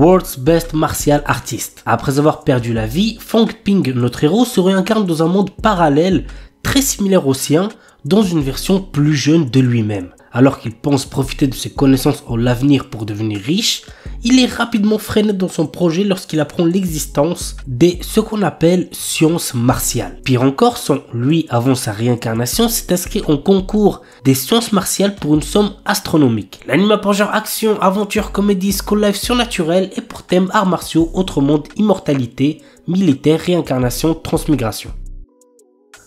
World's Best Martial Artist. Après avoir perdu la vie, Fang Ping, notre héros, se réincarne dans un monde parallèle très similaire au sien, dans une version plus jeune de lui-même. Alors qu'il pense profiter de ses connaissances en l'avenir pour devenir riche, il est rapidement freiné dans son projet lorsqu'il apprend l'existence des ce qu'on appelle sciences martiales. Pire encore, lui, avant sa réincarnation, s'est inscrit en concours des sciences martiales pour une somme astronomique. L'anime a pour genre action, aventure, comédie, school life surnaturel et pour thème arts martiaux, autre monde, immortalité, militaire, réincarnation, transmigration.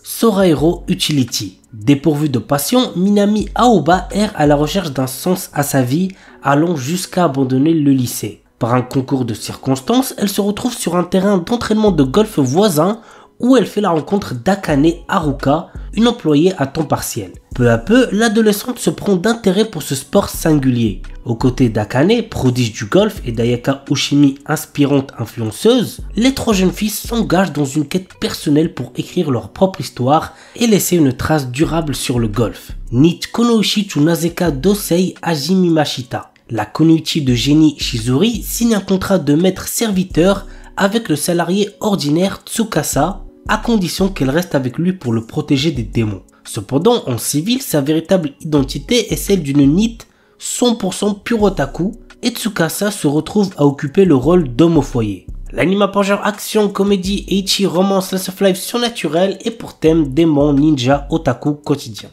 Sora Hero Utility. Dépourvu de passion, Minami Aoba erre à la recherche d'un sens à sa vie, allant jusqu'à abandonner le lycée. Par un concours de circonstances, elle se retrouve sur un terrain d'entraînement de golf voisin où elle fait la rencontre d'Akane Haruka, une employée à temps partiel. Peu à peu, l'adolescente se prend d'intérêt pour ce sport singulier. Aux côtés d'Akane, prodige du golf, et d'Ayaka Ushimi, inspirante influenceuse, les trois jeunes filles s'engagent dans une quête personnelle pour écrire leur propre histoire et laisser une trace durable sur le golf. Nit Konoichi Nazeka Dosei Hajime Mashita. La Konoichi de génie Shizuri signe un contrat de maître-serviteur avec le salarié ordinaire Tsukasa, à condition qu'elle reste avec lui pour le protéger des démons. Cependant, en civil, sa véritable identité est celle d'une Nit 100% pure otaku, et Tsukasa se retrouve à occuper le rôle d'homme au foyer. L'anime a pour genre action, comédie, ecchi, romance, slice of life surnaturel et pour thème démon, ninja, otaku quotidien.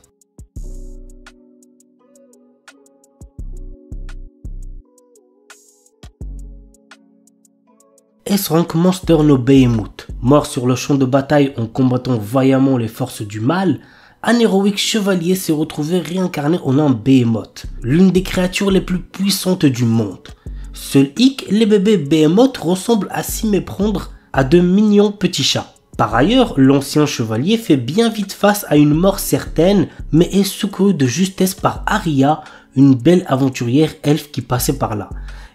S-Rank Monster no Behemoth. Mort sur le champ de bataille en combattant vaillamment les forces du mal, un héroïque chevalier s'est retrouvé réincarné en un Behemoth, l'une des créatures les plus puissantes du monde. Seul hic, les bébés Behemoth ressemblent à s'y méprendre à de mignons petits chats. Par ailleurs, l'ancien chevalier fait bien vite face à une mort certaine, mais est secouru de justesse par Aria, une belle aventurière elfe qui passait par là.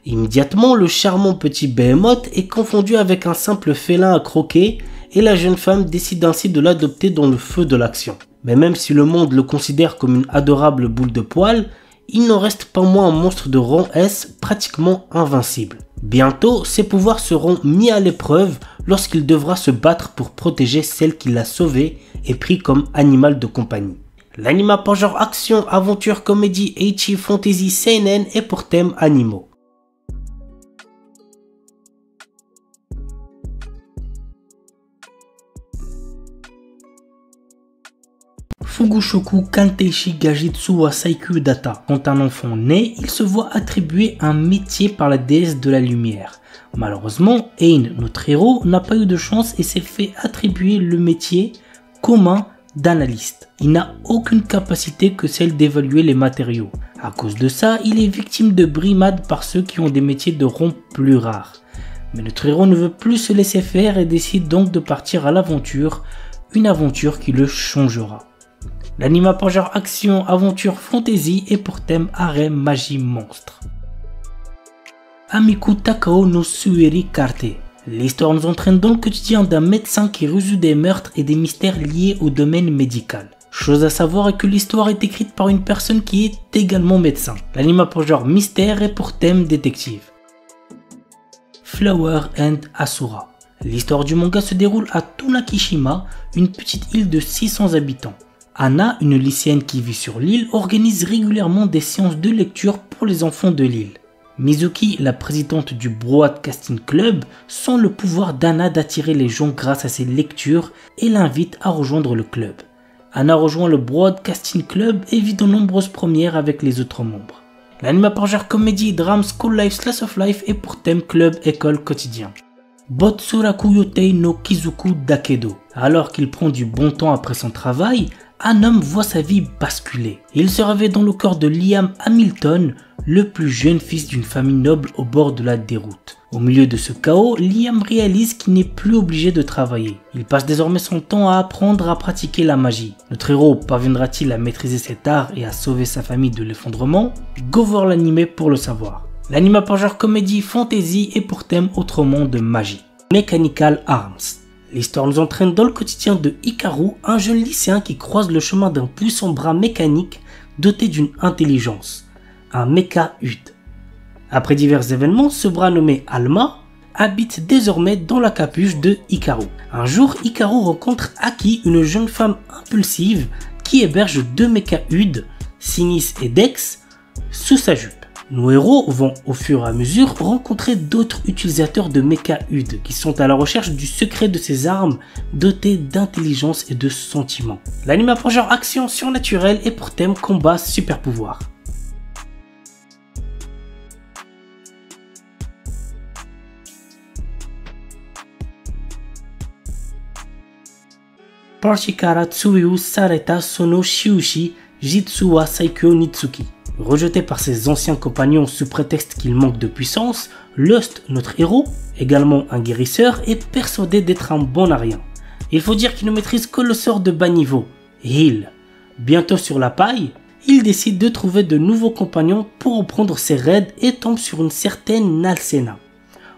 Immédiatement, le charmant petit Behemoth est confondu avec un simple félin à croquer et la jeune femme décide ainsi de l'adopter dans le feu de l'action. Mais même si le monde le considère comme une adorable boule de poil, il n'en reste pas moins un monstre de rang S pratiquement invincible. Bientôt, ses pouvoirs seront mis à l'épreuve lorsqu'il devra se battre pour protéger celle qui l'a sauvé et pris comme animal de compagnie. L'anime a pour genre action, aventure, comédie, ecchi, fantasy, seinen et pour thème animaux. Fugushoku Kanteishi Gajitsu wa Saikyu Data. Quand un enfant naît, il se voit attribuer un métier par la déesse de la lumière. Malheureusement, Ein, notre héros, n'a pas eu de chance et s'est fait attribuer le métier commun d'analyste. Il n'a aucune capacité que celle d'évaluer les matériaux. À cause de ça, il est victime de brimades par ceux qui ont des métiers de rang plus rares. Mais notre héros ne veut plus se laisser faire et décide donc de partir à l'aventure, une aventure qui le changera. L'anime a pour genre action, aventure, fantasy et pour thème harem, magie, monstre. Amiku Takao no Sueri Karte. L'histoire nous entraîne dans le quotidien d'un médecin qui résout des meurtres et des mystères liés au domaine médical. Chose à savoir est que l'histoire est écrite par une personne qui est également médecin. L'anime a pour genre mystère et pour thème détective. Flower and Asura. L'histoire du manga se déroule à Tonakishima, une petite île de 600 habitants. Anna, une lycéenne qui vit sur l'île, organise régulièrement des séances de lecture pour les enfants de l'île. Mizuki, la présidente du Broadcasting Club, sent le pouvoir d'Anna d'attirer les gens grâce à ses lectures et l'invite à rejoindre le club. Anna rejoint le Broadcasting Club et vit de nombreuses premières avec les autres membres. L'anime a pour genre comédie, drame, school life, slice of life et pour thème club, école, quotidien. Botsuraku Yotei no Kizuku Dakedo. Alors qu'il prend du bon temps après son travail, un homme voit sa vie basculer. Il se réveille dans le corps de Liam Hamilton, le plus jeune fils d'une famille noble au bord de la déroute. Au milieu de ce chaos, Liam réalise qu'il n'est plus obligé de travailler. Il passe désormais son temps à apprendre à pratiquer la magie. Notre héros parviendra-t-il à maîtriser cet art et à sauver sa famille de l'effondrement? Go voir l'anime pour le savoir. L'anime a pour genre comédie, fantasy et pour thème autrement de magie. Mechanical Arms. L'histoire nous entraîne dans le quotidien de Hikaru, un jeune lycéen qui croise le chemin d'un puissant bras mécanique doté d'une intelligence, un Mecha-Hud. Après divers événements, ce bras nommé Alma habite désormais dans la capuche de Hikaru. Un jour, Hikaru rencontre Aki, une jeune femme impulsive qui héberge 2 méca-Uds, Sinis et Dex, sous sa jupe. Nos héros vont au fur et à mesure rencontrer d'autres utilisateurs de méca-Uds qui sont à la recherche du secret de ces armes dotées d'intelligence et de sentiments. L'anime a pour genre action surnaturelle et pour thème combat super pouvoir. Parchikara Tsuyu Sareta Sono Shiushi Jitsu wa Saikyo Nitsuki. Rejeté par ses anciens compagnons sous prétexte qu'il manque de puissance, Lust, notre héros, également un guérisseur, est persuadé d'être un bon à rien. Il faut dire qu'il ne maîtrise que le sort de bas niveau, Heal. Bientôt sur la paille, il décide de trouver de nouveaux compagnons pour reprendre ses raids et tombe sur une certaine Nalsena.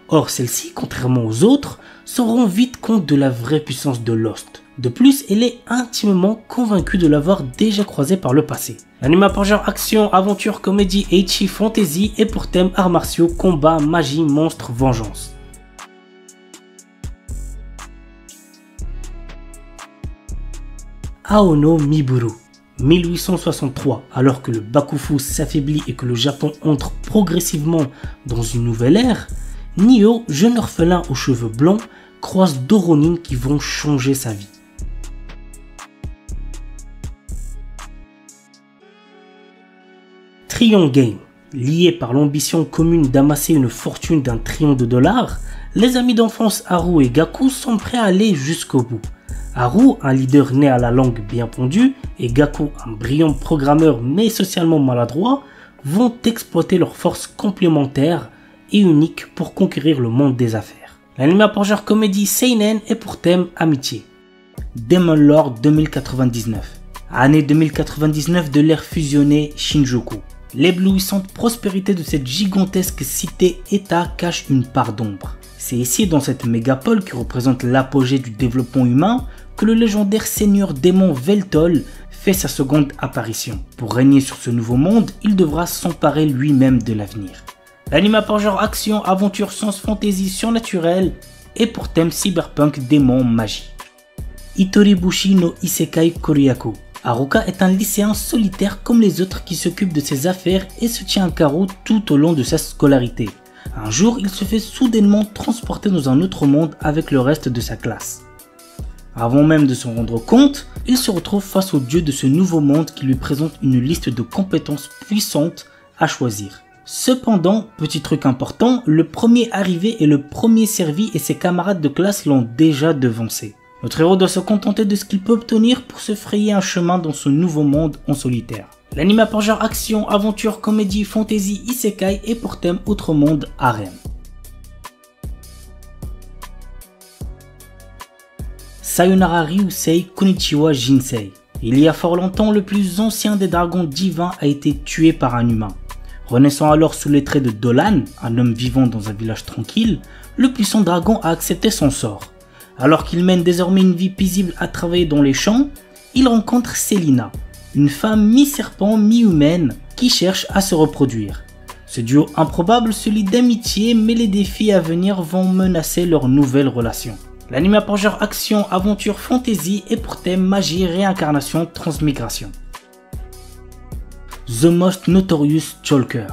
Or celle-ci, contrairement aux autres, se rend vite compte de la vraie puissance de Lust. De plus, elle est intimement convaincue de l'avoir déjà croisé par le passé. L'anime a pour genre action, aventure, comédie, ecchi, fantasy et pour thème arts martiaux, combat, magie, monstre, vengeance. Aono Miburu, 1863. Alors que le Bakufu s'affaiblit et que le Japon entre progressivement dans une nouvelle ère, Nio, jeune orphelin aux cheveux blancs, croise 2 Ronin qui vont changer sa vie. Trion Game. Liés par l'ambition commune d'amasser une fortune d'1 trillion de dollars, les amis d'enfance Haru et Gaku sont prêts à aller jusqu'au bout. Haru, un leader né à la langue bien pondue, et Gaku, un brillant programmeur mais socialement maladroit, vont exploiter leurs forces complémentaires et uniques pour conquérir le monde des affaires. L'anime a pour genre comédie seinen et pour thème amitié. Demon Lord 2099. Année 2099 de l'ère fusionnée Shinjuku. L'éblouissante prospérité de cette gigantesque cité-état cache une part d'ombre. C'est ici, dans cette mégapole qui représente l'apogée du développement humain, que le légendaire seigneur démon Veltol fait sa seconde apparition. Pour régner sur ce nouveau monde, il devra s'emparer lui-même de l'avenir. L'anime a pour genre action, aventure, science, fantasy, surnaturelle et pour thème cyberpunk, démon, magie. Itoribushi no Isekai Koryaku. Haruka est un lycéen solitaire comme les autres qui s'occupe de ses affaires et se tient à carreau tout au long de sa scolarité. Un jour, il se fait soudainement transporter dans un autre monde avec le reste de sa classe. Avant même de s'en rendre compte, il se retrouve face au dieu de ce nouveau monde qui lui présente une liste de compétences puissantes à choisir. Cependant, petit truc important, le premier arrivé est le premier servi et ses camarades de classe l'ont déjà devancé. Notre héros doit se contenter de ce qu'il peut obtenir pour se frayer un chemin dans ce nouveau monde en solitaire. L'anime a pour genre action, aventure, comédie, fantasy, isekai et pour thème autre monde, harem. Sayonara Ryusei Konichiwa Jinsei. Il y a fort longtemps, le plus ancien des dragons divins a été tué par un humain. Renaissant alors sous les traits de Dolan, un homme vivant dans un village tranquille, le puissant dragon a accepté son sort. Alors qu'il mène désormais une vie paisible à travailler dans les champs, il rencontre Selina, une femme mi-serpent, mi-humaine qui cherche à se reproduire. Ce duo improbable se lie d'amitié, mais les défis à venir vont menacer leur nouvelle relation. L'anime a pour genre action, aventure, fantasy et pour thème magie, réincarnation, transmigration. The Most Notorious Chalker.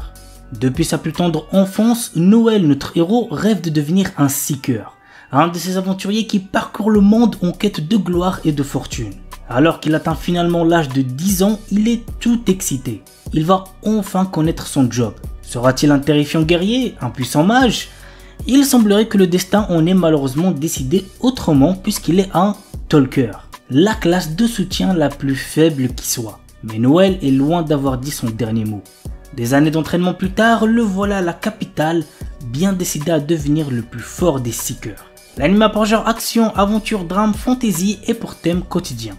Depuis sa plus tendre enfance, Noël, notre héros, rêve de devenir un seeker. Un de ces aventuriers qui parcourt le monde en quête de gloire et de fortune. Alors qu'il atteint finalement l'âge de 10 ans, il est tout excité. Il va enfin connaître son job. Sera-t-il un terrifiant guerrier, un puissant mage? Il semblerait que le destin en ait malheureusement décidé autrement puisqu'il est un Talker, la classe de soutien la plus faible qui soit. Mais Noël est loin d'avoir dit son dernier mot. Des années d'entraînement plus tard, le voilà à la capitale, bien décidé à devenir le plus fort des seekers. L'anime a pour genre action, aventure, drame, fantasy et pour thème quotidien.